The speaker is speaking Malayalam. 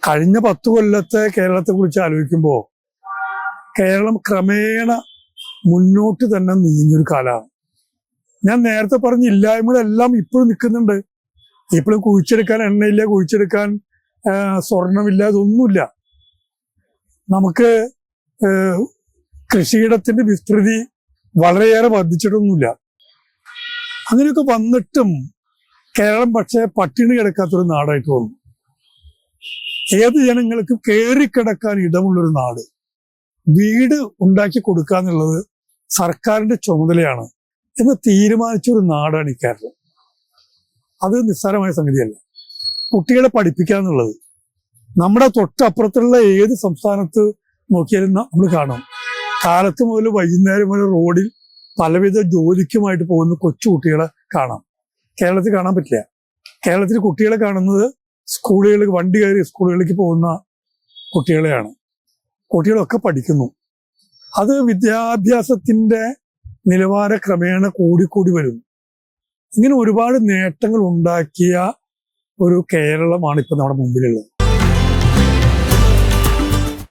കഴിഞ്ഞ 10 കൊല്ലത്തെ കേരളത്തെ കുറിച്ച് ആലോചിക്കുമ്പോൾ കേരളം ക്രമേണ മുന്നോട്ട് തന്നെ നീങ്ങിയൊരു കാലമാണ്. ഞാൻ നേരത്തെ പറഞ്ഞ ഇല്ലായ്മകളെല്ലാം ഇപ്പോഴും നിൽക്കുന്നുണ്ട്. ഇപ്പോഴും കുഴിച്ചെടുക്കാൻ എണ്ണയില്ല, കുഴിച്ചെടുക്കാൻ സ്വർണമില്ല, ഇതൊന്നുമില്ല. നമുക്ക് കൃഷിയിടത്തിന്റെ വിസ്തൃതി വളരെയേറെ വർദ്ധിച്ചിട്ടൊന്നുമില്ല. അങ്ങനെയൊക്കെ വന്നിട്ടും കേരളം പക്ഷേ പട്ടിണി കിടക്കാത്തൊരു നാടായിട്ട് വന്നു. ഏത് ജനങ്ങൾക്കും കയറിക്കിടക്കാൻ ഇടമുള്ളൊരു നാട്, വീട് ഉണ്ടാക്കി കൊടുക്കുക എന്നുള്ളത് സർക്കാരിന്റെ ചുമതലയാണ് എന്ന് തീരുമാനിച്ചൊരു നാടാണ് ഈ കേരളം. അത് നിസ്സാരമായ സംഗതിയല്ല. കുട്ടികളെ പഠിപ്പിക്കുക എന്നുള്ളത് നമ്മുടെ തൊട്ടപ്പുറത്തുള്ള ഏത് സംസ്ഥാനത്ത് നോക്കിയാലും നമ്മൾ കാണും. കാലത്ത് മുതൽ വൈകുന്നേരം വരെ റോഡിൽ പലവിധ ജോലിക്കുമായിട്ട് പോകുന്ന കൊച്ചു കുട്ടികളെ കാണാം. കേരളത്തിൽ കാണാൻ പറ്റില്ല. കേരളത്തിൽ കുട്ടികളെ കാണുന്നത് സ്കൂളുകളിൽ വണ്ടി കയറി സ്കൂളുകളിലേക്ക് പോകുന്ന കുട്ടികളെയാണ്. കുട്ടികളൊക്കെ പഠിക്കുന്നു. അത് വിദ്യാഭ്യാസത്തിന്റെ നിലവാര ക്രമേണ കൂടിക്കൂടി വരുന്നു. ഇങ്ങനെ ഒരുപാട് നേട്ടങ്ങൾ ഉണ്ടാക്കിയ ഒരു കേരളമാണ് ഇപ്പൊ നമ്മുടെ മുമ്പിലുള്ളത്.